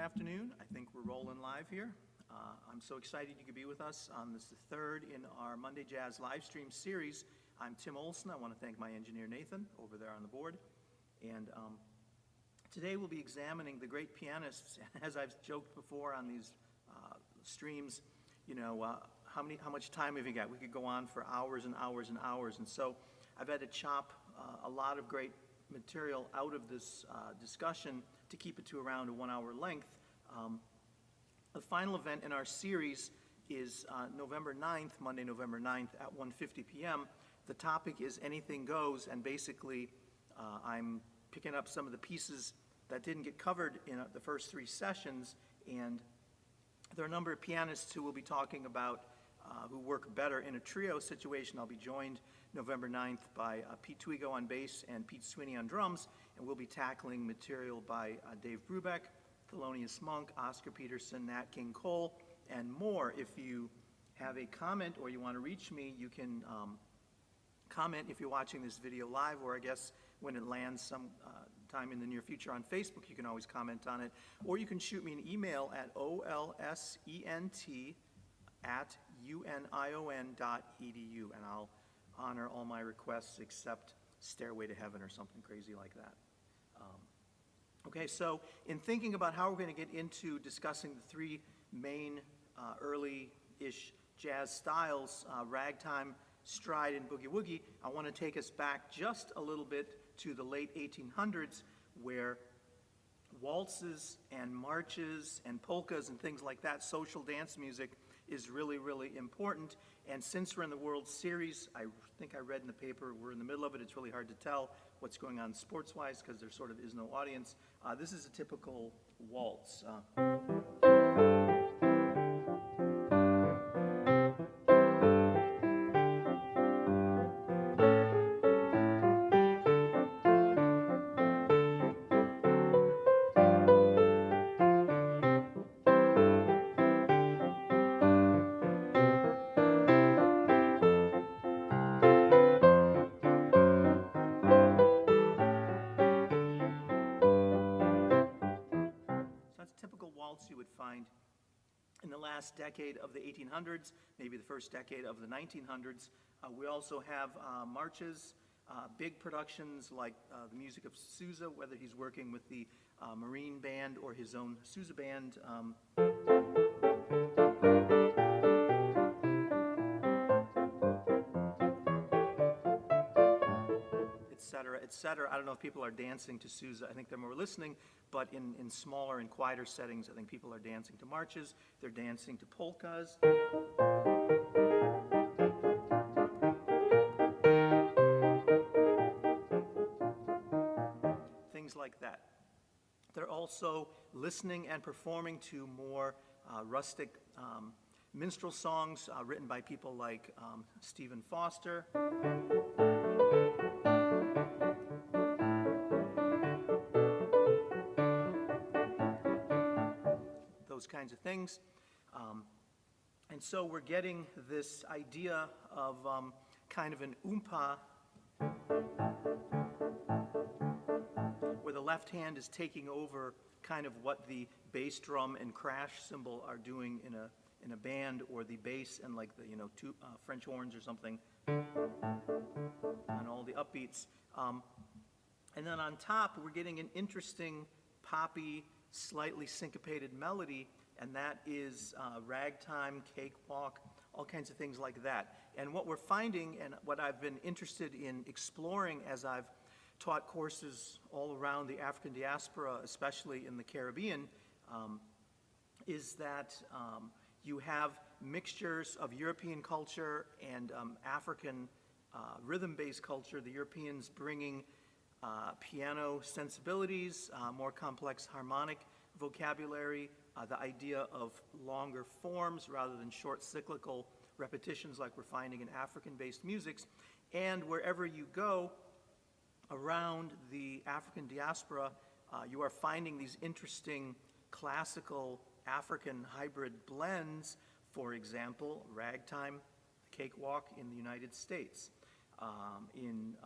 afternoon. I think we're rolling live here. I'm so excited you could be with us on this third in our Monday Jazz live stream series. I'm Tim Olsen. I want to thank my engineer Nathan over there on the board. And today we'll be examining the great pianists. As I've joked before on these streams, you know, how much time have you got? We could go on for hours and hours and hours. And so I've had to chop a lot of great material out of this discussion to keep it to around a 1 hour length. The final event in our series is November 9th, Monday, November 9th at 1:50 p.m. The topic is Anything Goes, and basically I'm picking up some of the pieces that didn't get covered in the first 3 sessions, and there are a number of pianists who will be talking about who work better in a trio situation. I'll be joined November 9th by Pete Twigo on bass and Pete Sweeney on drums, and we'll be tackling material by Dave Brubeck, Thelonious Monk, Oscar Peterson, Nat King Cole, and more. If you have a comment or you want to reach me, you can comment if you're watching this video live, or I guess when it lands some time in the near future on Facebook, you can always comment on it. Or you can shoot me an email at olsent@union.edu, and I'll honor all my requests except Stairway to Heaven or something crazy like that. Okay, so in thinking about how we're going to get into discussing the 3 main early-ish jazz styles, ragtime, stride, and boogie-woogie, I want to take us back just a little bit to the late 1800s, where waltzes and marches and polkas and things like that, social dance music, is really, really important. And since we're in the World Series, I think I read in the paper, we're in the middle of it. It's really hard to tell what's going on sports-wise because there sort of is no audience. This is a typical waltz. You would find in the last decade of the 1800s, maybe the first decade of the 1900s. We also have marches, big productions like the music of Sousa, whether he's working with the Marine Band or his own Sousa Band. Et cetera. I don't know if people are dancing to Sousa. I think they're more listening, but in smaller and quieter settings, I think people are dancing to marches. They're dancing to polkas. Things like that. They're also listening and performing to more rustic minstrel songs written by people like Stephen Foster. Kinds of things. And so we're getting this idea of kind of an oompa, where the left hand is taking over kind of what the bass drum and crash cymbal are doing in a band, or the bass and like the two French horns or something on all the upbeats. And then on top we're getting an interesting poppy, slightly syncopated melody, and that is ragtime, cakewalk, all kinds of things like that. And what we're finding, and what I've been interested in exploring as I've taught courses all around the African diaspora, especially in the Caribbean, is that you have mixtures of European culture and African rhythm-based culture, the Europeans bringing piano sensibilities, more complex harmonic vocabulary, the idea of longer forms rather than short cyclical repetitions like we're finding in African-based musics. And wherever you go around the African diaspora, you are finding these interesting classical African hybrid blends. For example, ragtime, cakewalk in the United States. In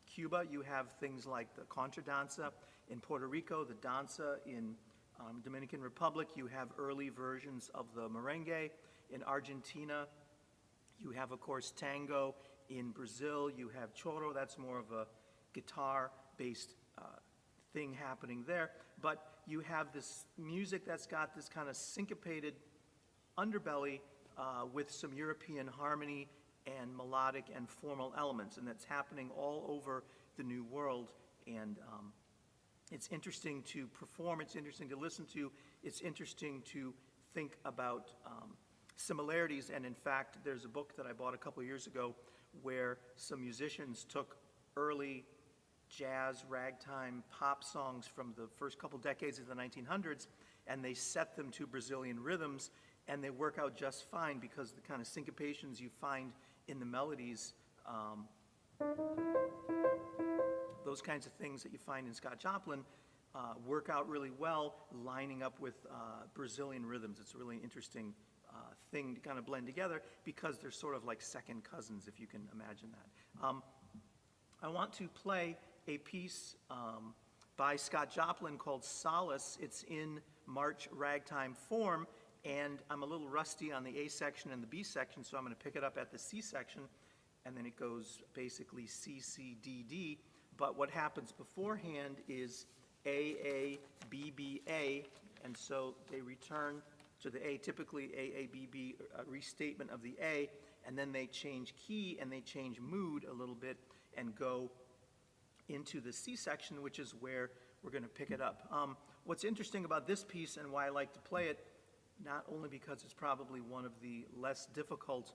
Cuba, you have things like the contradanza. In Puerto Rico, the danza. In Dominican Republic, you have early versions of the merengue. In Argentina, you have, of course, tango. In Brazil, you have choro. That's more of a guitar-based thing happening there. But you have this music that's got this kind of syncopated underbelly with some European harmony and melodic and formal elements, and that's happening all over the New World. And it's interesting to perform, it's interesting to listen to, it's interesting to think about similarities. And in fact, there's a book that I bought a couple years ago where some musicians took early jazz, ragtime, pop songs from the first couple decades of the 1900s, and they set them to Brazilian rhythms, and they work out just fine because the kind of syncopations you find in the melodies, those kinds of things that you find in Scott Joplin, work out really well, lining up with Brazilian rhythms. It's a really interesting thing to kind of blend together because they're sort of like second cousins, if you can imagine that. I want to play a piece by Scott Joplin called Solace. It's in march ragtime form, and I'm a little rusty on the A section and the B section, so I'm going to pick it up at the C section, and then it goes basically C, C, D, D. But what happens beforehand is A, A, B, B, A, and so they return to the A, typically A, A, B, B, a restatement of the A, and then they change key and they change mood a little bit and go into the C section, which is where we're going to pick it up. What's interesting about this piece and why I like to play it, not only because it's probably one of the less difficult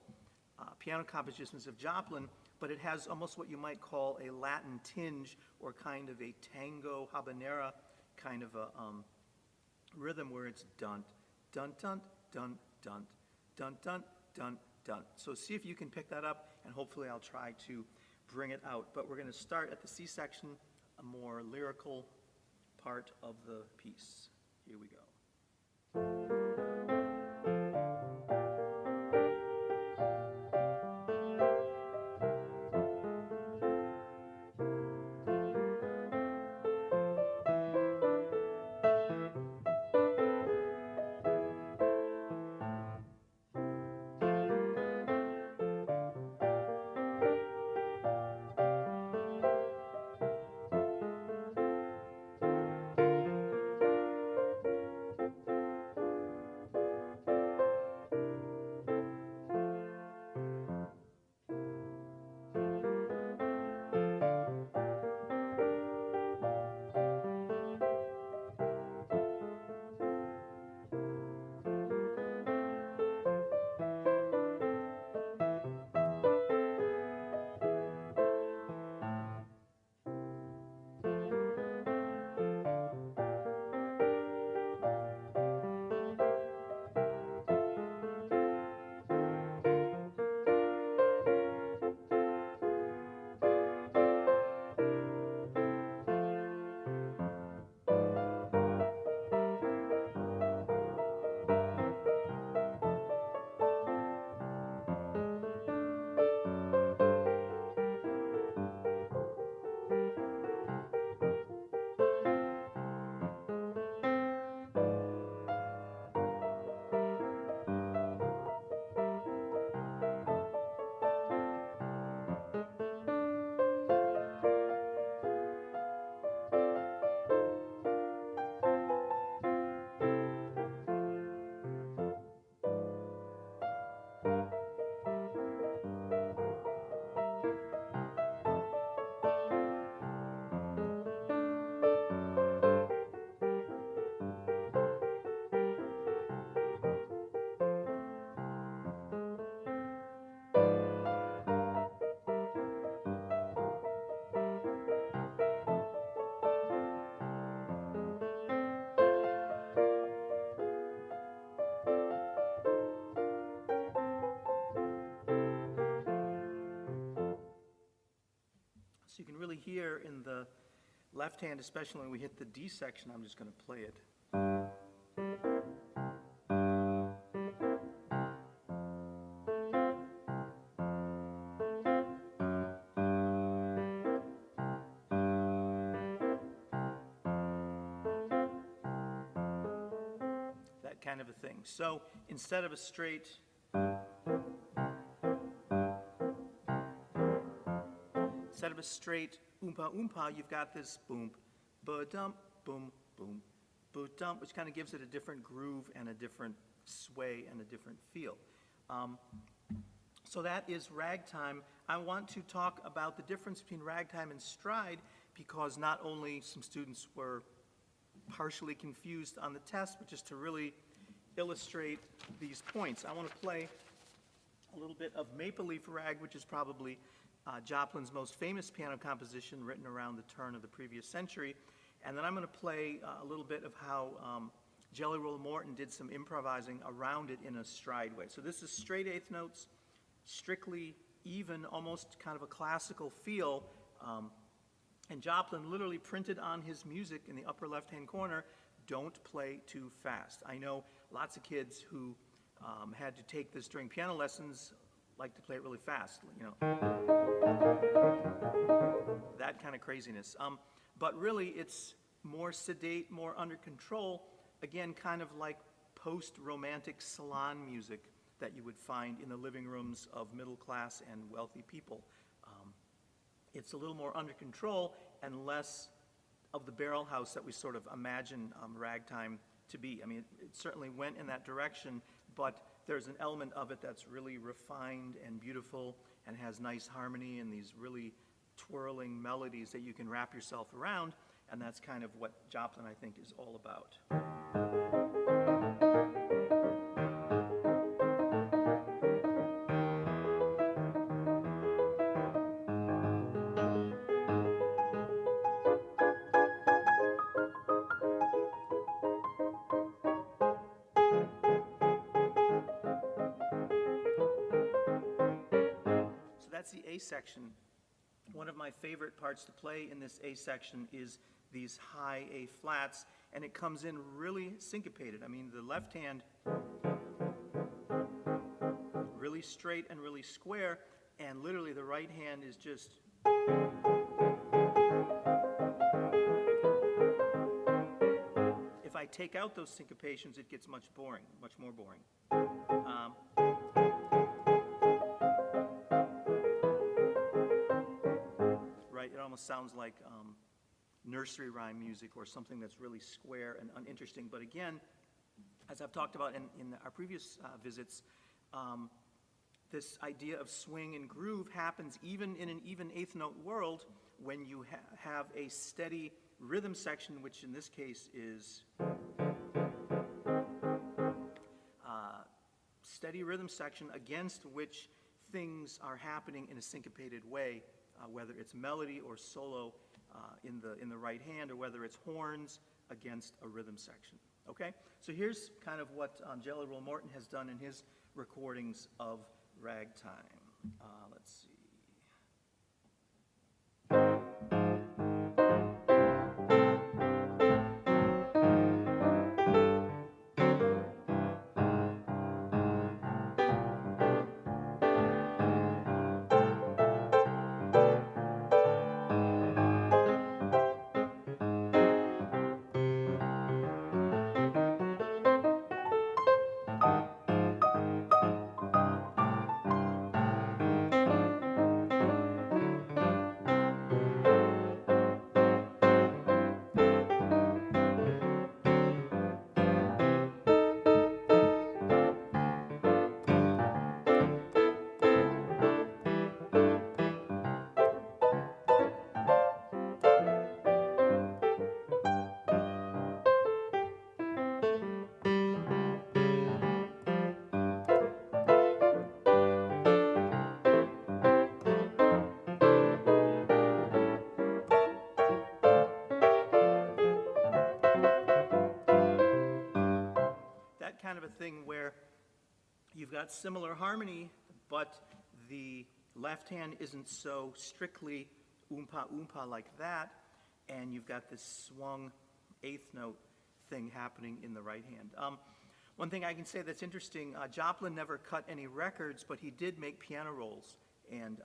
piano compositions of Joplin, but it has almost what you might call a Latin tinge or kind of a tango habanera kind of a rhythm where it's dun, dun, dun, dun, dun, dun, dun, dun, dun. So see if you can pick that up, and hopefully I'll try to bring it out. But we're going to start at the C section, a more lyrical part of the piece. Here we go. So you can really hear in the left hand, especially when we hit the D section, I'm just going to play it. kind of a thing. So instead of a straight, oompa oompa, you've got this boom, ba-dump, boom, boom, ba-dump, which kind of gives it a different groove and a different sway and a different feel. So that is ragtime. I want to talk about the difference between ragtime and stride, because not only some students were partially confused on the test, but just to really illustrate these points. I want to play a little bit of Maple Leaf Rag, which is probably Joplin's most famous piano composition, written around the turn of the previous century. And then I'm going to play a little bit of how Jelly Roll Morton did some improvising around it in a stride way. So this is straight eighth notes, strictly even, almost kind of a classical feel. And Joplin literally printed on his music in the upper left-hand corner, "Don't play too fast." I know lots of kids who had to take this during piano lessons like to play it really fast, you know, that kind of craziness. But really, it's more sedate, more under control, again, kind of like post-romantic salon music that you would find in the living rooms of middle-class and wealthy people. It's a little more under control and less of the barrel house that we sort of imagine ragtime to be. I mean, it certainly went in that direction, but there's an element of it that's really refined and beautiful and has nice harmony and these really twirling melodies that you can wrap yourself around, and that's kind of what Joplin, I think, is all about. That's the A section. One of my favorite parts to play in this A section is these high A flats, and it comes in really syncopated. I mean, the left hand really straight and really square, and literally the right hand is just if I take out those syncopations, it gets much boring, much more boring. It almost sounds like nursery rhyme music or something that's really square and uninteresting. But again, as I've talked about in our previous visits, this idea of swing and groove happens even in an even eighth note world when you have a steady rhythm section, which in this case is steady rhythm section against which things are happening in a syncopated way. Whether it's melody or solo in the right hand, or whether it's horns against a rhythm section. Okay, so here's kind of what Jelly Roll Morton has done in his recordings of ragtime. Let's see. Kind of a thing where you've got similar harmony, but the left hand isn't so strictly oompa oompa like that, and you've got this swung eighth note thing happening in the right hand. One thing I can say that's interesting, Joplin never cut any records, but he did make piano rolls, and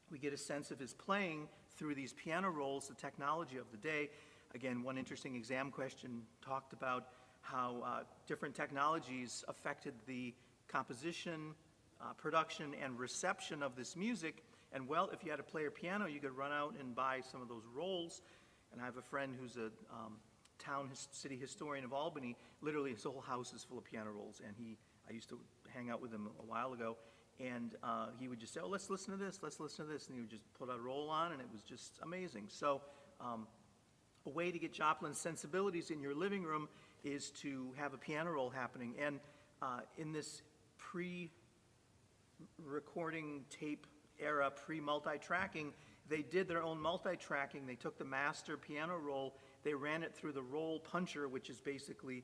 we get a sense of his playing through these piano rolls, the technology of the day. Again, one interesting exam question talked about how different technologies affected the composition, production, and reception of this music. And well, if you had a player piano, you could run out and buy some of those rolls. And I have a friend who's a city historian of Albany. Literally, his whole house is full of piano rolls. And I used to hang out with him a while ago. And he would just say, oh, let's listen to this, let's listen to this. And he would just put a roll on, and it was just amazing. So a way to get Joplin's sensibilities in your living room is to have a piano roll happening. And in this pre-recording tape era, pre-multi-tracking, they did their own multi-tracking. They took the master piano roll, they ran it through the roll puncher, which is basically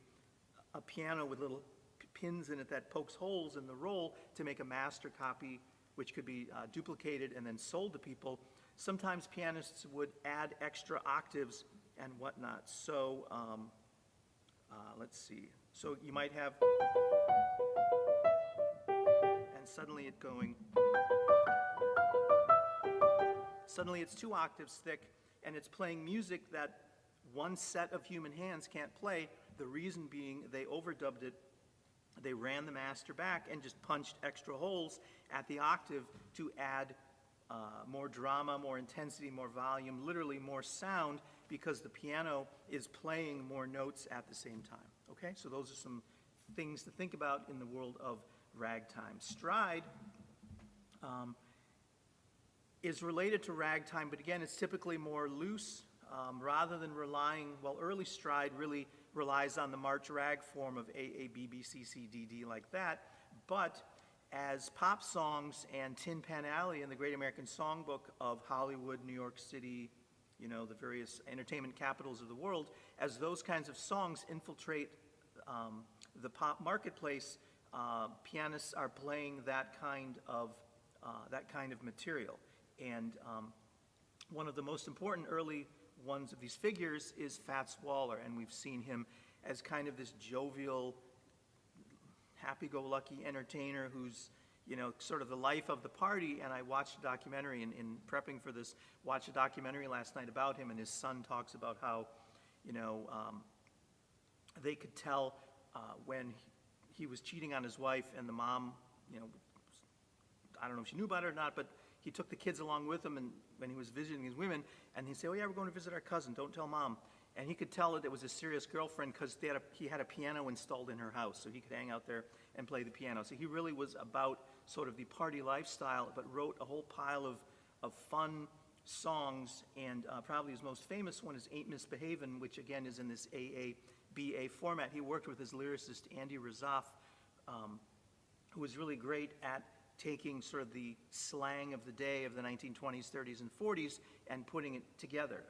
a piano with little pins in it that pokes holes in the roll to make a master copy, which could be duplicated and then sold to people. Sometimes pianists would add extra octaves and whatnot. So let's see. So you might have, and suddenly it going, suddenly it's 2 octaves thick, and it's playing music that one set of human hands can't play. The reason being they overdubbed it. They ran the master back and just punched extra holes at the octave to add more drama, more intensity, more volume, literally more sound, because the piano is playing more notes at the same time. Okay, so those are some things to think about in the world of ragtime. Stride is related to ragtime, but again, it's typically more loose, rather than relying, well, early stride really relies on the march rag form of A, B, B, C, C, D, D, like that. But as pop songs and Tin Pan Alley and the Great American Songbook of Hollywood, New York City, you know, the various entertainment capitals of the world, as those kinds of songs infiltrate the pop marketplace, pianists are playing that kind of material. And one of the most important early ones of these figures is Fats Waller, and we've seen him as kind of this jovial, happy-go-lucky entertainer who's, you know, sort of the life of the party. And I watched a documentary in prepping for this, watched a documentary last night about him, and his son talks about how, you know, they could tell when he was cheating on his wife, and the mom, you know, I don't know if she knew about it or not, but he took the kids along with him, and when he was visiting his women, and he'd say, oh yeah, we're going to visit our cousin, don't tell mom. And he could tell that it was a serious girlfriend because he had a piano installed in her house, so he could hang out there and play the piano. So he really was about sort of the party lifestyle, but wrote a whole pile of fun songs, and probably his most famous one is Ain't Misbehavin', which again is in this AABA format. He worked with his lyricist Andy Razoff, who was really great at taking sort of the slang of the day of the 1920s, 30s, and 40s and putting it together.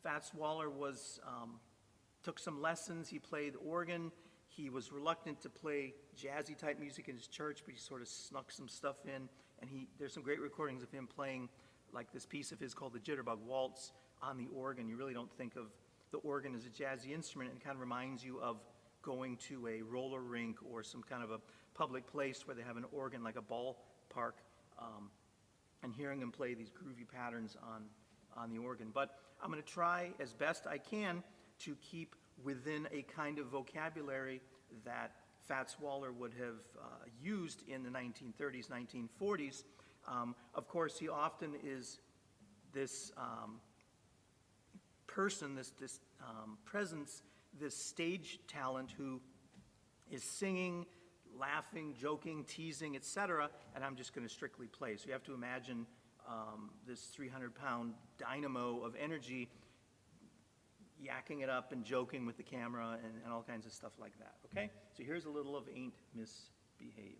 Fats Waller took some lessons. He played organ. He was reluctant to play jazzy type music in his church, but he sort of snuck some stuff in. And there's some great recordings of him playing like this piece of his called the Jitterbug Waltz on the organ. You really don't think of the organ as a jazzy instrument, and it kind of reminds you of going to a roller rink or some kind of a public place where they have an organ like a ballpark, and hearing him play these groovy patterns on the organ. But I'm going to try as best I can to keep within a kind of vocabulary that Fats Waller would have used in the 1930s, 1940s. Of course, he often is this person, this presence, this stage talent who is singing, laughing, joking, teasing, etc., and I'm just going to strictly play. So you have to imagine this 300-pound dynamo of energy yakking it up and joking with the camera and all kinds of stuff like that, okay? So here's a little of Ain't Misbehaving.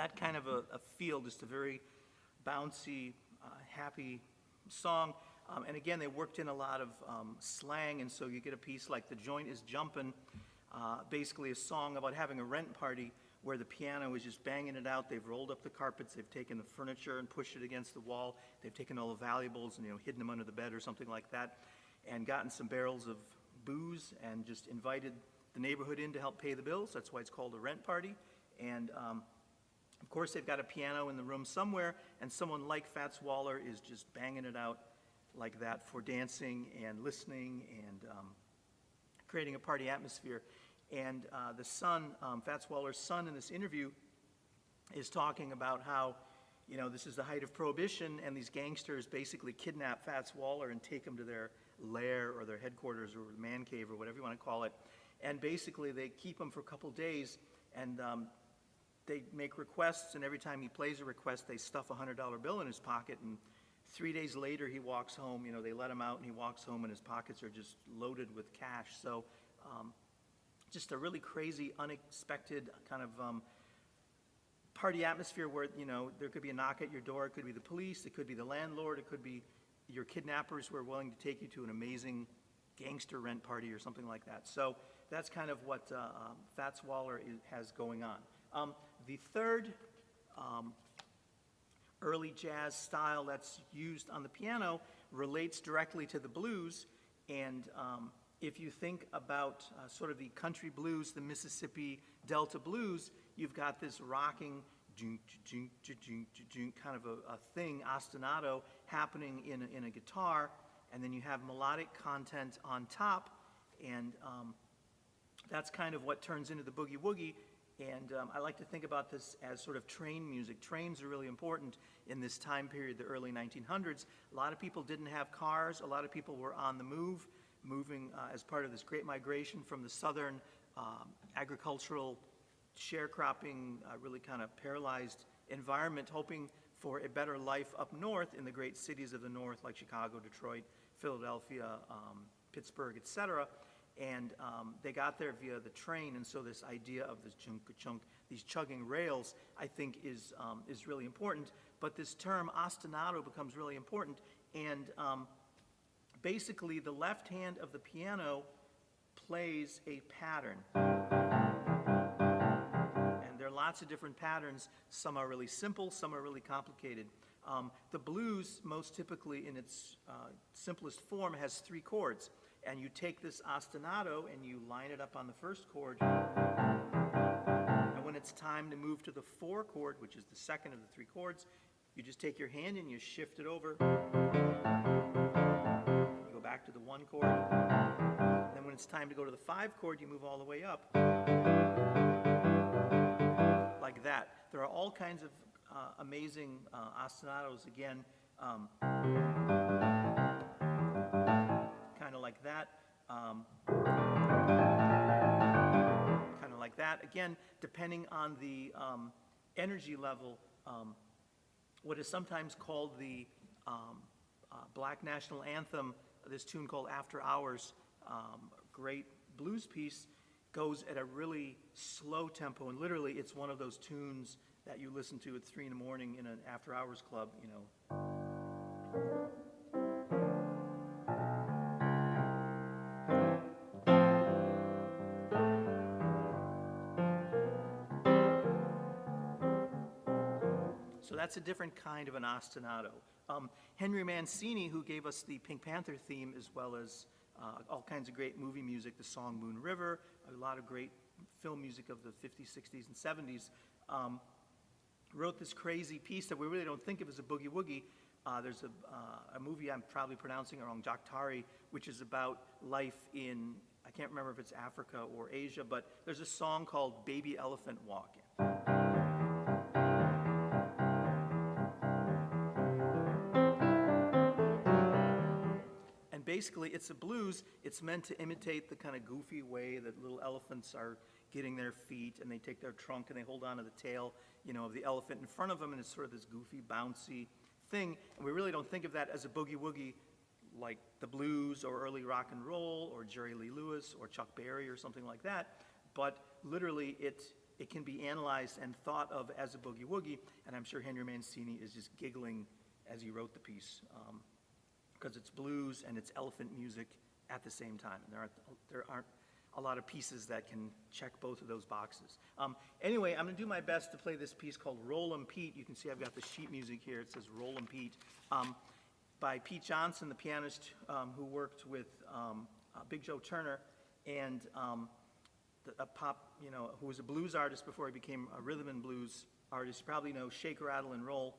that kind of a feel, just a very bouncy, happy song. And again, they worked in a lot of slang, and so you get a piece like "The Joint is Jumpin'," basically a song about having a rent party where the piano is just banging it out. They've rolled up the carpets, they've taken the furniture and pushed it against the wall, they've taken all the valuables and hidden them under the bed or something like that, and gotten some barrels of booze and just invited the neighborhood in to help pay the bills. That's why it's called a rent party. And of course, they've got a piano in the room somewhere, and someone like Fats Waller is just banging it out like that for dancing and listening and creating a party atmosphere. And the son, Fats Waller's son in this interview, is talking about how, this is the height of Prohibition, and these gangsters basically kidnap Fats Waller and take him to their lair or their headquarters or man cave or whatever you want to call it. And basically they keep him for a couple days, and they make requests, and every time he plays a request, they stuff a $100 bill in his pocket, and 3 days later he walks home. They let him out, and he walks home, and his pockets are just loaded with cash. So just a really crazy, unexpected kind of party atmosphere where, there could be a knock at your door. It could be the police. It could be the landlord. It could be your kidnappers who are willing to take you to an amazing gangster rent party or something like that. So that's kind of what Fats Waller has going on. The third early jazz style that's used on the piano relates directly to the blues. And if you think about sort of the country blues, the Mississippi Delta blues, you've got this rocking kind of a thing, ostinato, happening in a guitar, and then you have melodic content on top, and that's kind of what turns into the boogie woogie. And I like to think about this as sort of train music. Trains are really important in this time period, the early 1900s. A lot of people didn't have cars. A lot of people were on the move, moving as part of this great migration from the southern agricultural sharecropping, really kind of paralyzed environment, hoping for a better life up north in the great cities of the north like Chicago, Detroit, Philadelphia, Pittsburgh, etc. And they got there via the train, and so this idea of this chunk, these chugging rails, I think is really important. But this term ostinato becomes really important, and basically the left hand of the piano plays a pattern. And there are lots of different patterns. Some are really simple, some are really complicated. The blues, most typically in its simplest form, has 3 chords. And you take this ostinato and you line it up on the first chord. And when it's time to move to the 4 chord, which is the second of the 3 chords, you just take your hand and you shift it over. You go back to the 1 chord. And then when it's time to go to the 5 chord, you move all the way up. Like that. There are all kinds of amazing ostinatos, again. Kind of like that, kind of like that. Again, depending on the energy level, what is sometimes called the Black National Anthem, this tune called After Hours, great blues piece, goes at a really slow tempo, and literally it's one of those tunes that you listen to at 3 in the morning in an after hours club, So that's a different kind of an ostinato. Henry Mancini, who gave us the Pink Panther theme, as well as all kinds of great movie music, the song Moon River, a lot of great film music of the 50s, 60s, and 70s, wrote this crazy piece that we really don't think of as a boogie woogie. There's a movie, I'm probably pronouncing it wrong, Jagtari, which is about life in, I can't remember if it's Africa or Asia, but there's a song called Baby Elephant Walkin'. Basically, it's a blues. It's meant to imitate the kind of goofy way that little elephants are getting their feet, and they take their trunk and they hold on to the tail, of the elephant in front of them, and it's sort of this goofy, bouncy thing. And we really don't think of that as a boogie woogie like the blues or early rock and roll or Jerry Lee Lewis or Chuck Berry or something like that. But literally, it it can be analyzed and thought of as a boogie-woogie, and I'm sure Henry Mancini is just giggling as he wrote the piece, because it's blues and it's elephant music at the same time. And there aren't a lot of pieces that can check both of those boxes. Anyway, I'm going to do my best to play this piece called Roll 'em Pete. You can see I've got the sheet music here. It says Roll 'em Pete, by Pete Johnson, the pianist who worked with Big Joe Turner, and a pop, who was a blues artist before he became a rhythm and blues artist. You probably know Shake, Rattle, and Roll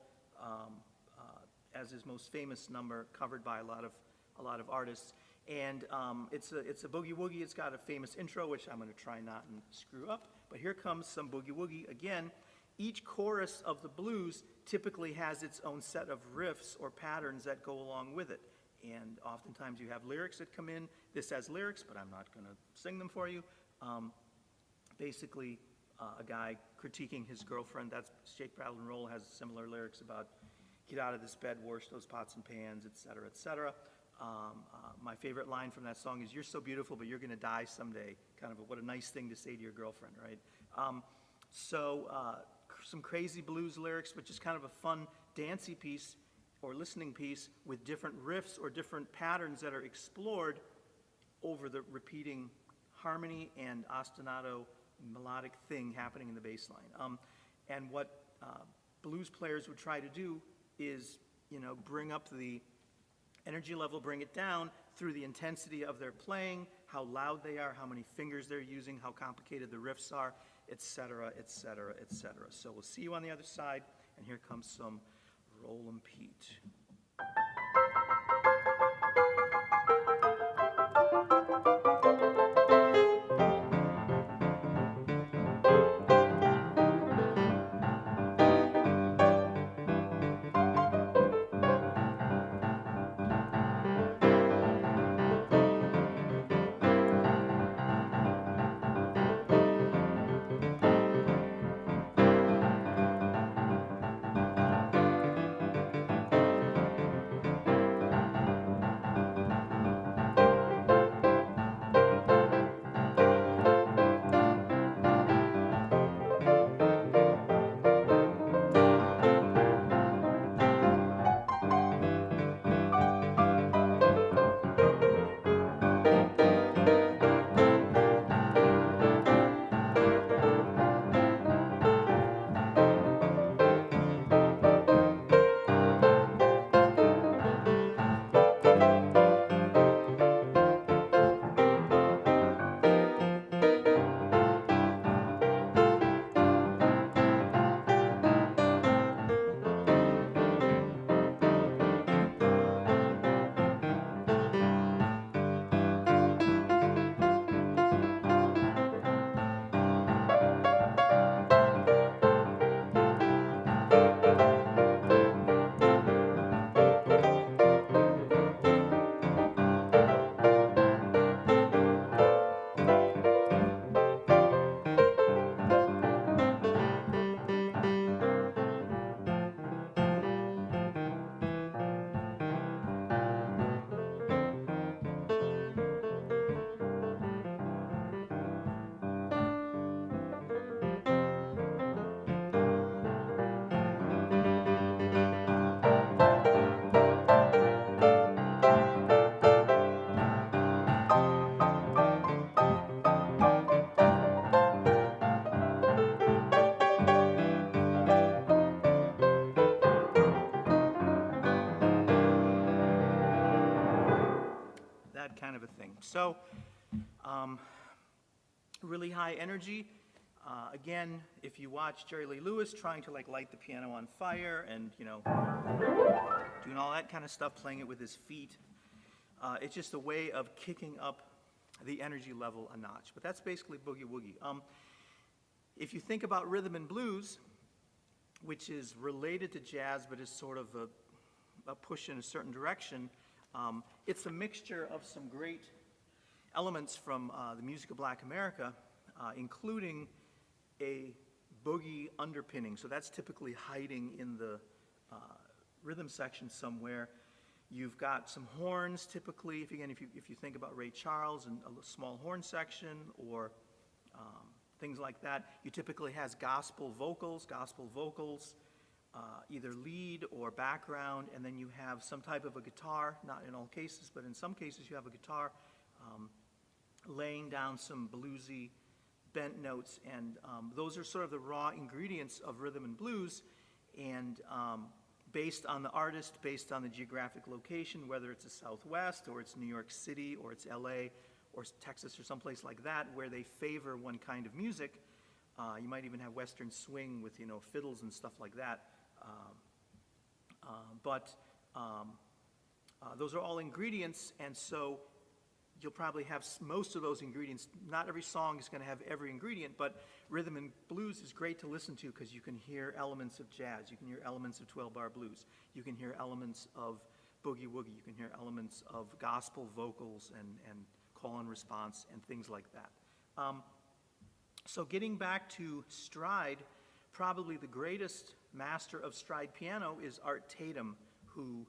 as his most famous number, covered by a lot of artists. And it's a boogie-woogie. It's got a famous intro, which I'm going to try not and screw up. But here comes some boogie-woogie again. Each chorus of the blues typically has its own set of riffs or patterns that go along with it. And oftentimes you have lyrics that come in. This has lyrics, but I'm not going to sing them for you. Basically, a guy critiquing his girlfriend. That's Shake, Rattle, and Roll has similar lyrics about get out of this bed, wash those pots and pans, et cetera, et cetera. My favorite line from that song is, "You're so beautiful, but you're going to die someday." Kind of what a nice thing to say to your girlfriend, right? Some crazy blues lyrics, but just kind of a fun dancey piece or listening piece with different riffs or different patterns that are explored over the repeating harmony and ostinato melodic thing happening in the bass line. And what blues players would try to do is, bring up the energy level, bring it down through the intensity of their playing, how loud they are, how many fingers they're using, how complicated the riffs are, et cetera, et cetera, et cetera. So we'll see you on the other side, and here comes some Roll 'em Pete. Kind of a thing. So, really high energy. Again, if you watch Jerry Lee Lewis trying to light the piano on fire and, doing all that kind of stuff, playing it with his feet, it's just a way of kicking up the energy level a notch. But that's basically boogie-woogie. If you think about rhythm and blues, which is related to jazz but is sort of a push in a certain direction, it's a mixture of some great elements from the music of Black America, including a boogie underpinning. So that's typically hiding in the rhythm section somewhere. You've got some horns typically, if you think about Ray Charles and a small horn section, or things like that. You typically has gospel vocals, either lead or background, and then you have some type of a guitar, not in all cases, but in some cases you have a guitar laying down some bluesy bent notes, and those are sort of the raw ingredients of rhythm and blues, and based on the artist, based on the geographic location, whether it's the Southwest or it's New York City or it's LA or Texas or someplace like that where they favor one kind of music. You might even have Western swing with, fiddles and stuff like that. Those are all ingredients, and so you'll probably have most of those ingredients. Not every song is going to have every ingredient, but rhythm and blues is great to listen to because you can hear elements of jazz, you can hear elements of 12-bar blues, you can hear elements of boogie woogie, you can hear elements of gospel vocals and call and response and things like that. So getting back to stride, probably the greatest master of stride piano is Art Tatum, who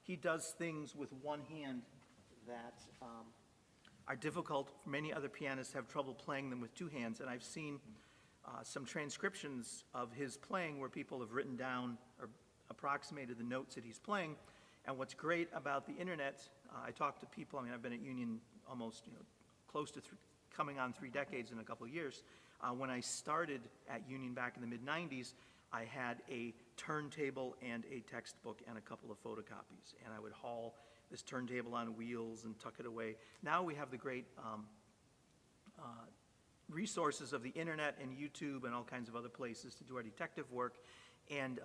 he does things with one hand that are difficult. Many other pianists have trouble playing them with two hands, and I've seen some transcriptions of his playing where people have written down or approximated the notes that he's playing. And what's great about the internet, I talk to people, I've been at Union almost, close to coming on 3 decades in a couple of years. When I started at Union back in the mid-90s, I had a turntable and a textbook and a couple of photocopies, and I would haul this turntable on wheels and tuck it away. Now we have the great resources of the internet and YouTube and all kinds of other places to do our detective work, and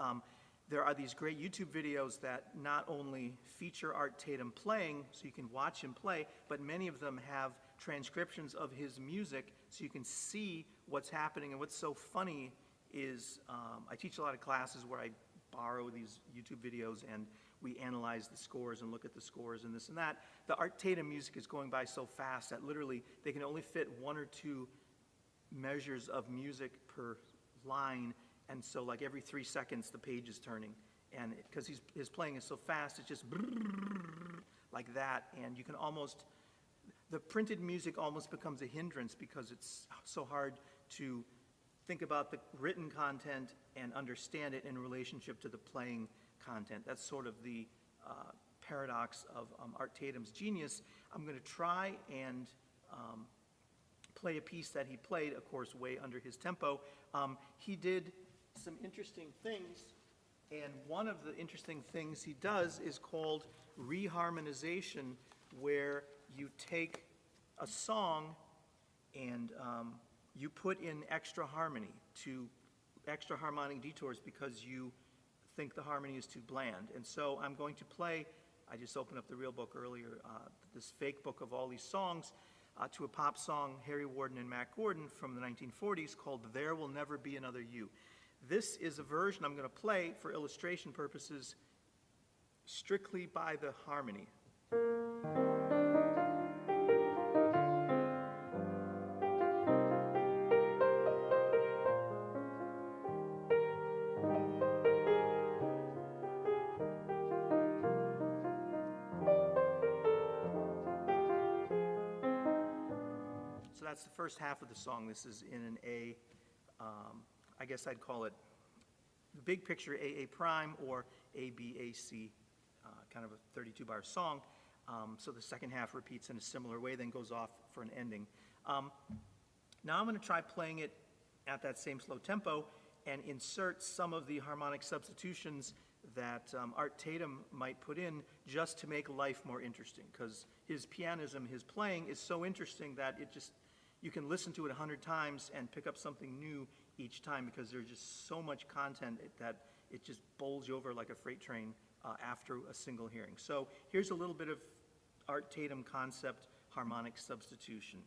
there are these great YouTube videos that not only feature Art Tatum playing, so you can watch him play, but many of them have transcriptions of his music so you can see what's happening. And what's so funny is I teach a lot of classes where I borrow these YouTube videos and we analyze the scores and look at the scores and this and that. The Art Tatum music is going by so fast that literally they can only fit 1 or 2 measures of music per line, and so like every 3 seconds the page is turning, and because his playing is so fast, it's just like that, and you can almost, the printed music almost becomes a hindrance because it's so hard to think about the written content and understand it in relationship to the playing content. That's sort of the paradox of Art Tatum's genius. I'm going to try and play a piece that he played, of course, way under his tempo. He did some interesting things, and one of the interesting things he does is called reharmonization, where you take a song and you put in extra harmony, extra harmonic detours because you think the harmony is too bland. And so I'm going to play, I just opened up the real book earlier, this fake book of all these songs, to a pop song, Harry Warden and Mack Gordon from the 1940s called There Will Never Be Another You. This is a version I'm going to play for illustration purposes strictly by the harmony. So that's the first half of the song. This is in an A, I guess I'd call it the big picture AA prime or ABAC, kind of a 32-bar song. So the second half repeats in a similar way, then goes off for an ending. Now I'm going to try playing it at that same slow tempo and insert some of the harmonic substitutions that Art Tatum might put in just to make life more interesting, because his pianism, his playing is so interesting that it just, you can listen to it 100 times and pick up something new each time, because there's just so much content that it just bowls you over like a freight train after a single hearing. So here's a little bit of Art Tatum concept harmonic substitution.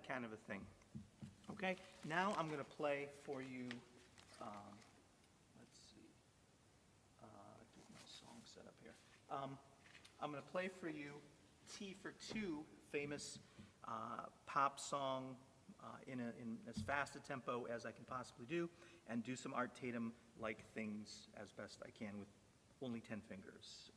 that kind of a thing. Okay, now I'm going to play for you, let's see, get my song set up here. I'm going to play for you T for Two, famous pop song in as fast a tempo as I can possibly do, and do some Art Tatum-like things as best I can with only 10 fingers.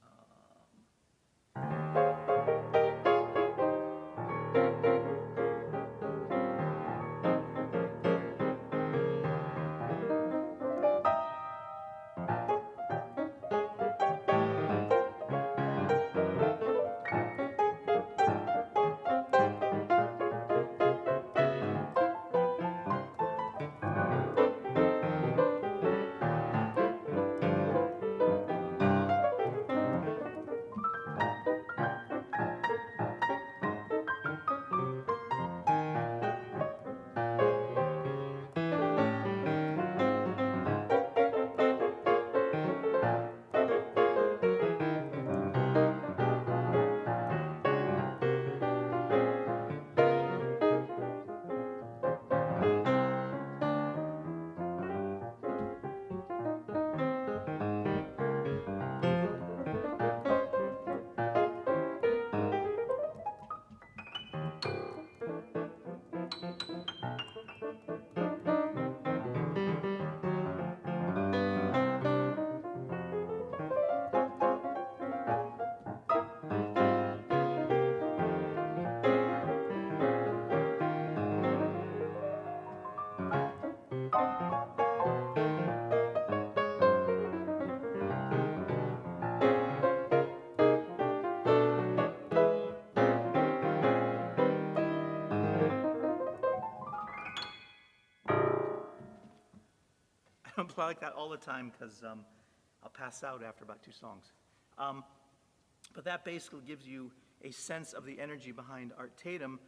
I don't play like that all the time because I'll pass out after about 2 songs. But that basically gives you a sense of the energy behind Art Tatum.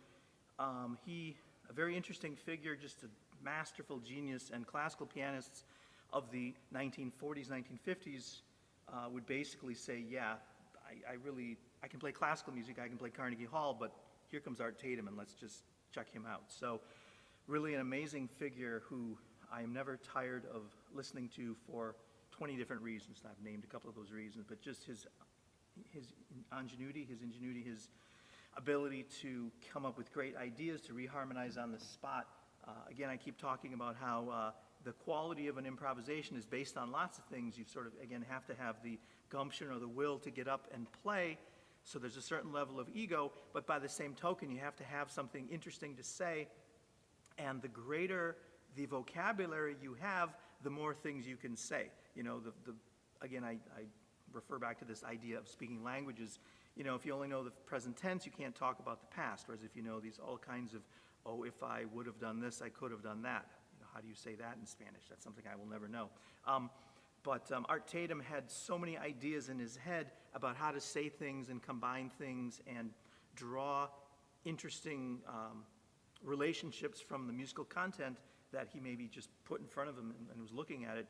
A very interesting figure, just a masterful genius, and classical pianists of the 1940s, 1950s would basically say, yeah, I can play classical music, I can play Carnegie Hall, but here comes Art Tatum, and let's just check him out. So really an amazing figure who I am never tired of listening to for 20 different reasons. I've named a couple of those reasons, but just his ingenuity, his ability to come up with great ideas, to reharmonize on the spot. Again, I keep talking about how the quality of an improvisation is based on lots of things. You sort of, again, have to have the gumption or the will to get up and play, so there's a certain level of ego, but by the same token, you have to have something interesting to say, and the greater the vocabulary you have, the more things you can say. You know, again, I refer back to this idea of speaking languages. You know, if you only know the present tense, you can't talk about the past, whereas if you know these all kinds of, oh, if I would have done this, I could have done that. You know, how do you say that in Spanish? That's something I will never know. But Art Tatum had so many ideas in his head about how to say things and combine things and draw interesting relationships from the musical content that he maybe just put in front of him and was looking at it.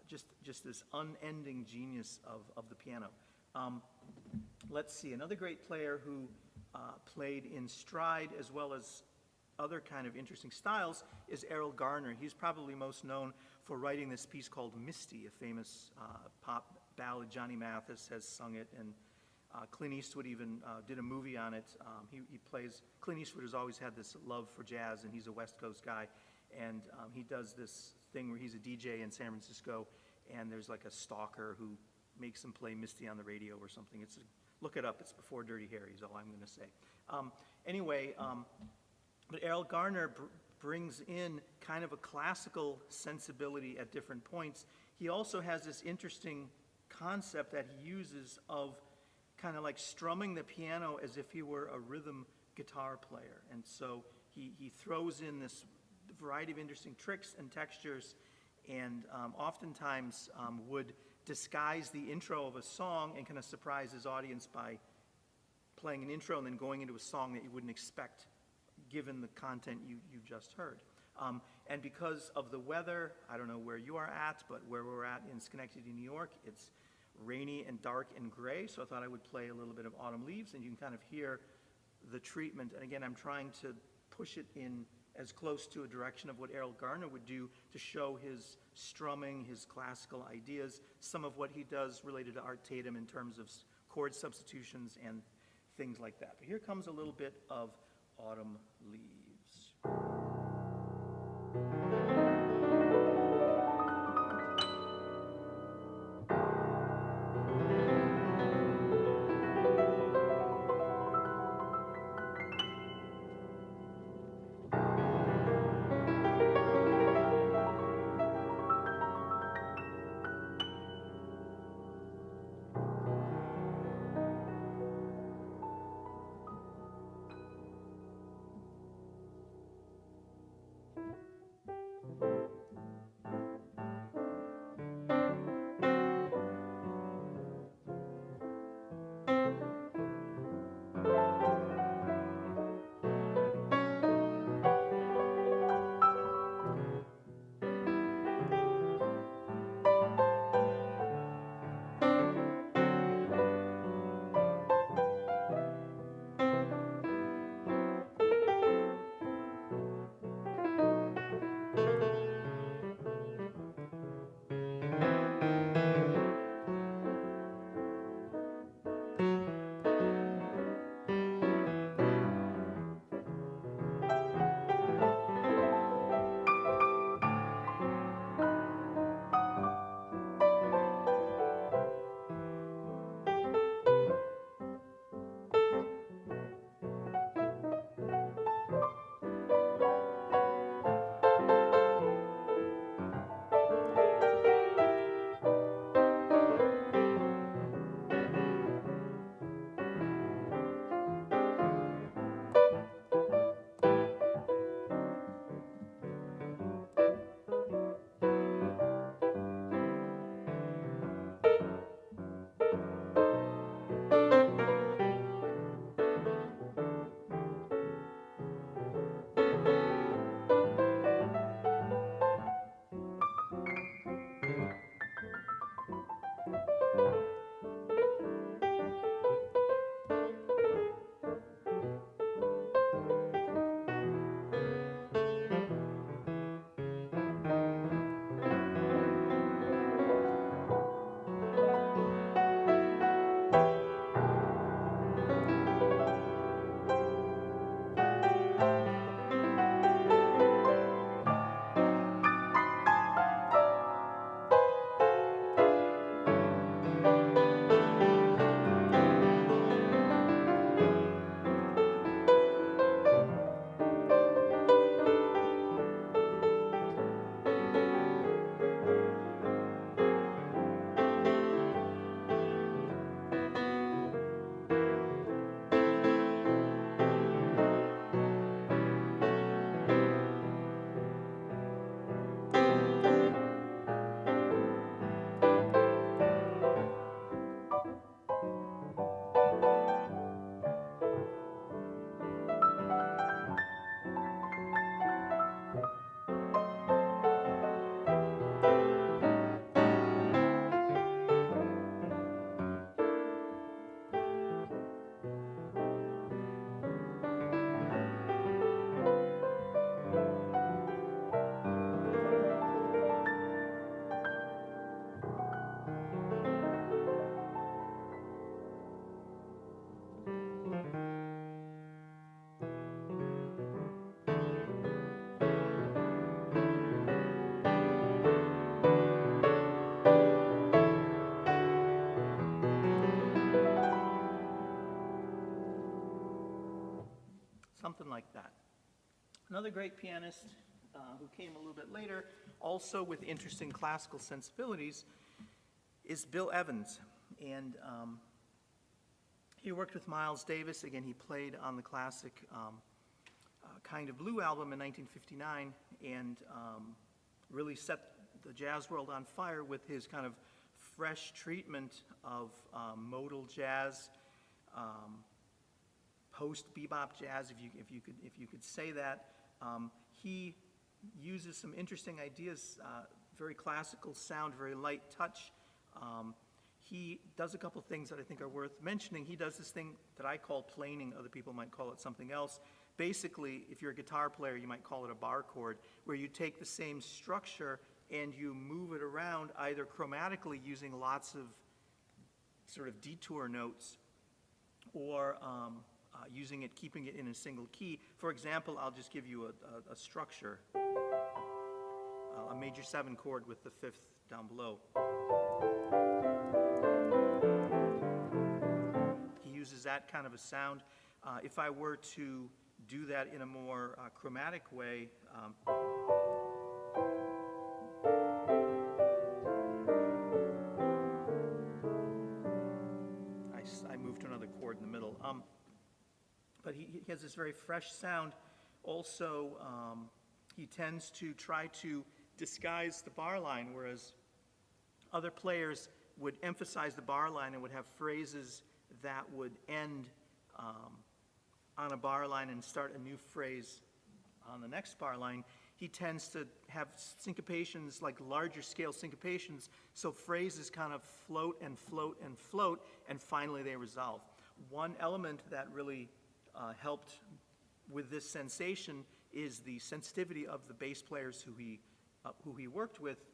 Just this unending genius of the piano. Let's see, another great player who played in stride as well as other kind of interesting styles is Errol Garner. He's probably most known for writing this piece called Misty, a famous pop ballad. Johnny Mathis has sung it, and Clint Eastwood even did a movie on it. Clint Eastwood has always had this love for jazz, and he's a West Coast guy, and he does this thing where he's a DJ in San Francisco, and there's like a stalker who makes him play Misty on the radio or something. Look it up, it's before Dirty Harry is all I'm gonna say. But Errol Garner brings in kind of a classical sensibility at different points. He also has this interesting concept that he uses of kind of like strumming the piano as if he were a rhythm guitar player. And so he throws in this variety of interesting tricks and textures, and oftentimes would disguise the intro of a song and kind of surprise his audience by playing an intro and then going into a song that you wouldn't expect given the content you just heard. And because of the weather, I don't know where you are at, but where we're at in Schenectady, New York, it's rainy and dark and gray, so I thought I would play a little bit of Autumn Leaves, and you can kind of hear the treatment. And again, I'm trying to push it in as close to a direction of what Errol Garner would do to show his strumming, his classical ideas, some of what he does related to Art Tatum in terms of chord substitutions and things like that. But here comes a little bit of Autumn Leaves. Something like that. Another great pianist who came a little bit later, also with interesting classical sensibilities, is Bill Evans. And he worked with Miles Davis. Again, he played on the classic Kind of Blue album in 1959 and really set the jazz world on fire with his kind of fresh treatment of modal jazz, post-bebop jazz, if you could say that. He uses some interesting ideas, very classical sound, very light touch. He does a couple things that I think are worth mentioning. He does this thing that I call planing. Other people might call it something else. basically, if you're a guitar player, you might call it a bar chord, where you take the same structure and you move it around either chromatically using lots of sort of detour notes or keeping it in a single key. For example, I'll just give you a structure, a major 7 chord with the 5th down below. He uses that kind of a sound. If I were to do that in a more chromatic way, I move to another chord in the middle. But he has this very fresh sound. Also, he tends to try to disguise the bar line, whereas other players would emphasize the bar line and would have phrases that would end on a bar line and start a new phrase on the next bar line. He tends to have syncopations, like larger scale syncopations, so phrases kind of float and float and float, and finally they resolve. One element that really helped with this sensation is the sensitivity of the bass players who he worked with,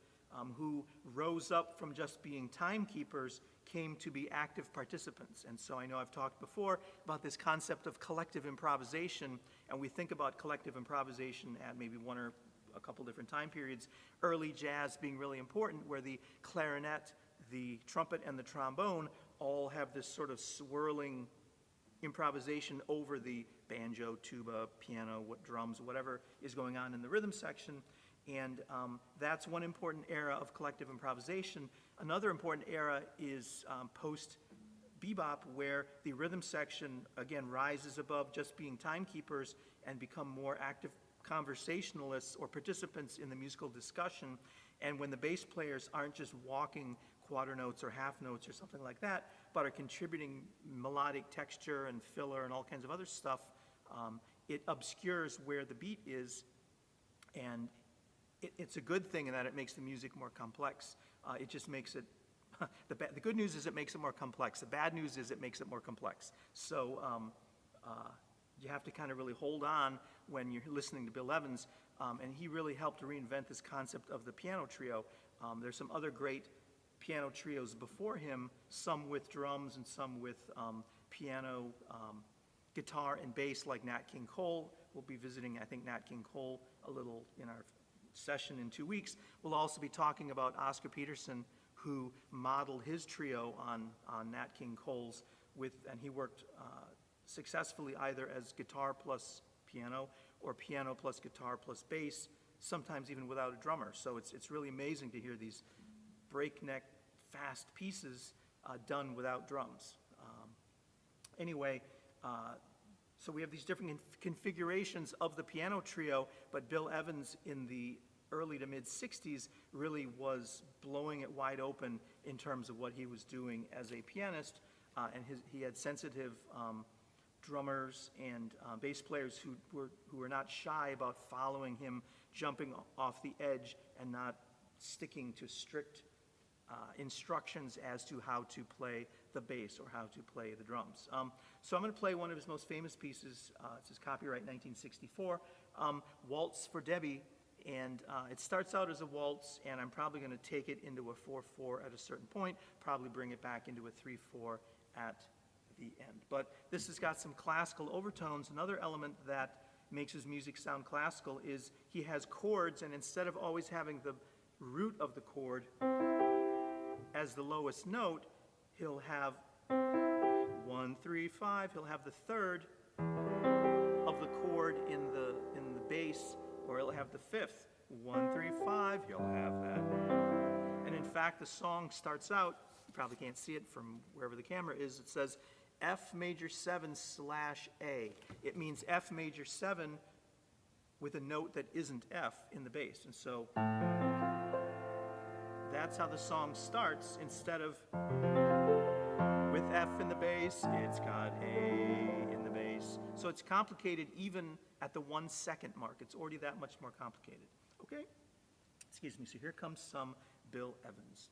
who rose up from just being timekeepers, came to be active participants. And so I know I've talked before about this concept of collective improvisation, and we think about collective improvisation at maybe one or a couple different time periods. Early jazz being really important, where the clarinet, the trumpet, and the trombone all have this sort of swirling improvisation over the banjo, tuba, piano, drums, whatever is going on in the rhythm section. And that's one important era of collective improvisation. Another important era is post-bebop, where the rhythm section, again, rises above just being timekeepers and become more active conversationalists or participants in the musical discussion. And when the bass players aren't just walking quarter notes or half notes or something like that, but are contributing melodic texture and filler and all kinds of other stuff, it obscures where the beat is, and it's a good thing in that it makes the music more complex. It just makes it, the good news is it makes it more complex. The bad news is it makes it more complex. So you have to kind of really hold on when you're listening to Bill Evans, and he really helped reinvent this concept of the piano trio. There's some other great piano trios before him, some with drums and some with piano, guitar, and bass, like Nat King Cole. We'll be visiting, I think, Nat King Cole a little in our session in 2 weeks. We'll also be talking about Oscar Peterson, who modeled his trio on Nat King Cole's, and he worked successfully either as guitar plus piano or piano plus guitar plus bass, sometimes even without a drummer. So it's really amazing to hear these breakneck fast pieces done without drums. So we have these different configurations of the piano trio, but Bill Evans in the early to mid 60s really was blowing it wide open in terms of what he was doing as a pianist, and he had sensitive drummers and bass players who were not shy about following him, jumping off the edge and not sticking to strict instructions as to how to play the bass or how to play the drums. So I'm going to play one of his most famous pieces. It's his copyright 1964, Waltz for Debbie, and it starts out as a waltz, and I'm probably going to take it into a 4/4 at a certain point, probably bring it back into a 3/4 at the end. But this has got some classical overtones. Another element that makes his music sound classical is he has chords, and instead of always having the root of the chord as the lowest note, he'll have 1, 3, 5. He'll have the third of the chord in the bass, or he'll have the fifth. 1, 3, 5. He'll have that. And in fact, the song starts out. You probably can't see it from wherever the camera is. It says F major 7/A. It means F major 7 with a note that isn't F in the bass, and so that's how the song starts. Instead of with F in the bass, it's got A in the bass. So it's complicated even at the 1 second mark. It's already that much more complicated. Okay? Excuse me. So here comes some Bill Evans.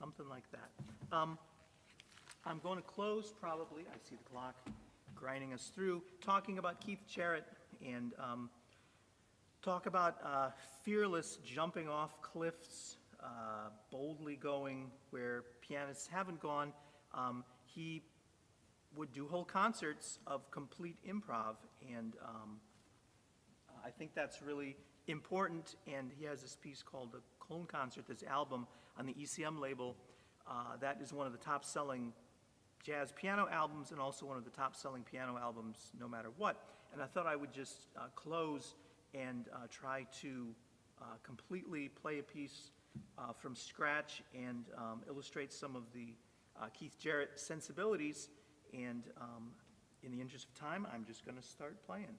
something like that. I'm going to close probably, I see the clock grinding us through, talking about Keith Jarrett and talk about fearless jumping off cliffs, boldly going where pianists haven't gone. He would do whole concerts of complete improv, and I think that's really important. And he has this piece called the Cologne Concert, this album on the ECM label. That is one of the top-selling jazz piano albums and also one of the top-selling piano albums no matter what. And I thought I would just close and try to completely play a piece from scratch and illustrate some of the Keith Jarrett sensibilities. And in the interest of time, I'm just going to start playing.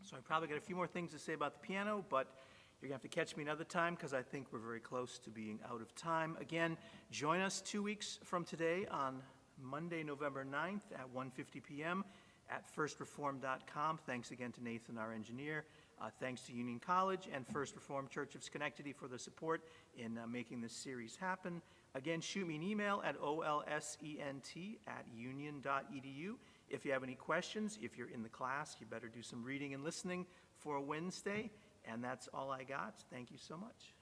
So I probably got a few more things to say about the piano, but You're going to have to catch me another time because I think we're very close to being out of time. Again, join us 2 weeks from today on Monday, November 9th at 1:50 p.m. at firstreform.com. Thanks again to Nathan, our engineer. Thanks to Union College and First Reformed Church of Schenectady for the support in making this series happen. Again, shoot me an email at olsent@union.edu. If you have any questions, if you're in the class, you better do some reading and listening for Wednesday. And that's all I got. Thank you so much.